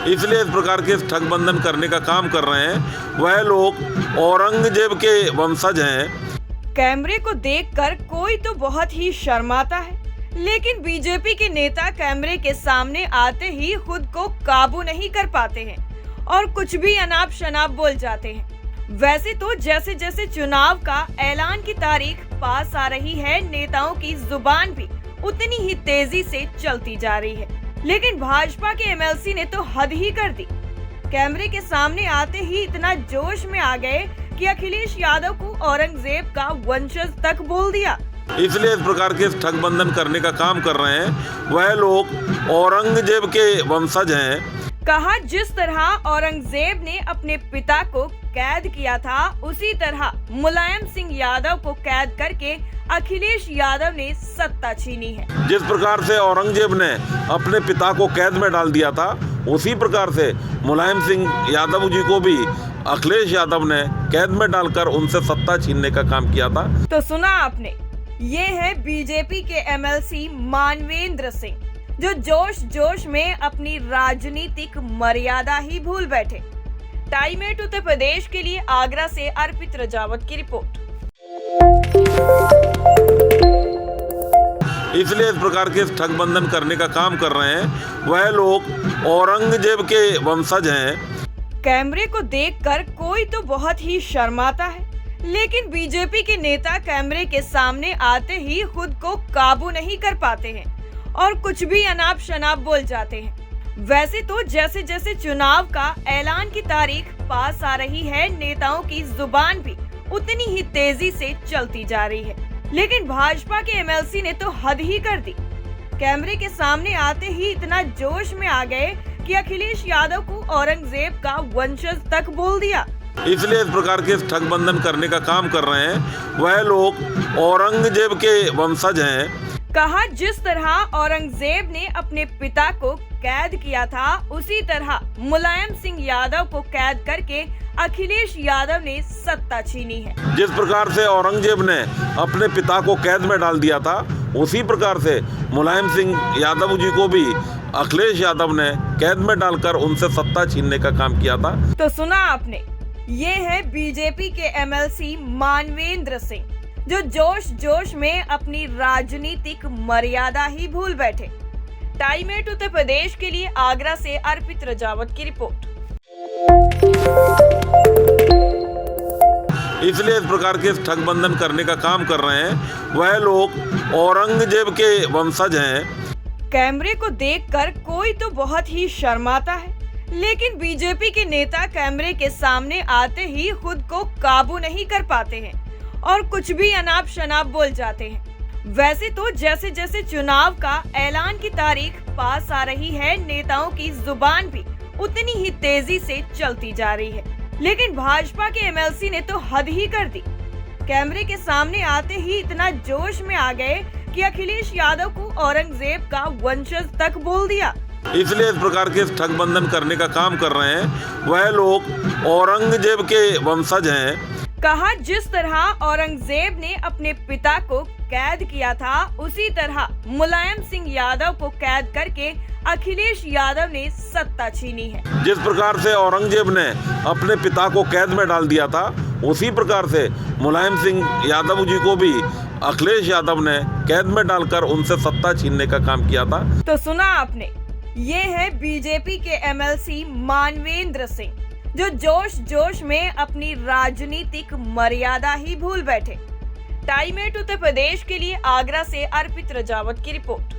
इसलिए इस प्रकार के ठगबंधन करने का काम कर रहे हैं। वह लोग औरंगजेब के वंशज हैं। कैमरे को देखकर कोई तो बहुत ही शर्माता है, लेकिन बीजेपी के नेता कैमरे के सामने आते ही खुद को काबू नहीं कर पाते हैं और कुछ भी अनाप शनाप बोल जाते हैं। वैसे तो जैसे जैसे चुनाव का ऐलान की तारीख पास आ रही है, नेताओं की जुबान भी उतनी ही तेजी से चलती जा रही है, लेकिन भाजपा के एमएलसी ने तो हद ही कर दी। कैमरे के सामने आते ही इतना जोश में आ गए कि अखिलेश यादव को औरंगजेब का वंशज तक बोल दिया। इसलिए इस प्रकार के ठगबंधन करने का काम कर रहे हैं। वह लोग औरंगजेब के वंशज हैं। कहा, जिस तरह औरंगजेब ने अपने पिता को कैद किया था, उसी तरह मुलायम सिंह यादव को कैद करके अखिलेश यादव ने सत्ता छीनी है। जिस प्रकार से औरंगजेब ने अपने पिता को कैद में डाल दिया था, उसी प्रकार से मुलायम सिंह यादव जी को भी अखिलेश यादव ने कैद में डालकर उनसे सत्ता छीनने का काम किया था। तो सुना आपने, ये है बीजेपी के एमएलसी मानवेंद्र सिंह, जो जोश जोश में अपनी राजनीतिक मर्यादा ही भूल बैठे। टाइम 8 उत्तर प्रदेश के लिए आगरा से अर्पित रजावत की रिपोर्ट। इसलिए इस प्रकार के ठगबंधन करने का काम कर रहे हैं। वह लोग औरंगजेब के वंशज हैं। कैमरे को देखकर कोई तो बहुत ही शर्माता है, लेकिन बीजेपी के नेता कैमरे के सामने आते ही खुद को काबू नहीं कर पाते हैं और कुछ भी अनाप शनाप बोल जाते हैं। वैसे तो जैसे जैसे चुनाव का ऐलान की तारीख पास आ रही है, नेताओं की जुबान भी उतनी ही तेजी से चलती जा रही है, लेकिन भाजपा के एमएलसी ने तो हद ही कर दी। कैमरे के सामने आते ही इतना जोश में आ गए कि अखिलेश यादव को औरंगजेब का वंशज तक बोल दिया। इसलिए इस प्रकार के ठगबंधन करने का काम कर रहे हैं। वह लोग औरंगजेब के वंशज हैं। कहा, जिस तरह औरंगजेब ने अपने पिता को कैद किया था, उसी तरह मुलायम सिंह यादव को कैद करके अखिलेश यादव ने सत्ता छीनी है। जिस प्रकार से औरंगजेब ने अपने पिता को कैद में डाल दिया था, उसी प्रकार से मुलायम सिंह यादव जी को भी अखिलेश यादव ने कैद में डालकर उनसे सत्ता छीनने का काम किया था। तो सुना आपने, ये है बीजेपी के एमएलसी मानवेंद्र सिंह, जो जोश जोश में अपनी राजनीतिक मर्यादा ही भूल बैठे। टाइम 8 उत्तर प्रदेश के लिए आगरा से अर्पित रजावत की रिपोर्ट। इसलिए इस प्रकार के ठगबंधन करने का काम कर रहे हैं। वह लोग औरंगजेब के वंशज हैं। कैमरे को देखकर कोई तो बहुत ही शर्माता है, लेकिन बीजेपी के नेता कैमरे के सामने आते ही खुद को काबू नहीं कर पाते हैं और कुछ भी अनाप शनाप बोल जाते हैं। वैसे तो जैसे जैसे चुनाव का ऐलान की तारीख पास आ रही है, नेताओं की जुबान भी उतनी ही तेजी से चलती जा रही है, लेकिन भाजपा के एमएलसी ने तो हद ही कर दी। कैमरे के सामने आते ही इतना जोश में आ गए कि अखिलेश यादव को औरंगजेब का वंशज तक बोल दिया। इसलिए इस प्रकार के ठगबंधन करने का काम कर रहे हैं। वह लोग औरंगजेब के वंशज हैं। कहा, जिस तरह औरंगजेब ने अपने पिता को कैद किया था, उसी तरह मुलायम सिंह यादव को कैद करके अखिलेश यादव ने सत्ता छीनी है। जिस प्रकार से औरंगजेब ने अपने पिता को कैद में डाल दिया था, उसी प्रकार से मुलायम सिंह यादव जी को भी अखिलेश यादव ने कैद में डालकर उनसे सत्ता छीनने का काम किया था। तो सुना आपने, ये है बीजेपी के एमएलसी मानवेंद्र सिंह, जो जोश जोश में अपनी राजनीतिक मर्यादा ही भूल बैठे। टाइम 8 उत्तर प्रदेश के लिए आगरा से अर्पित रजावत की रिपोर्ट।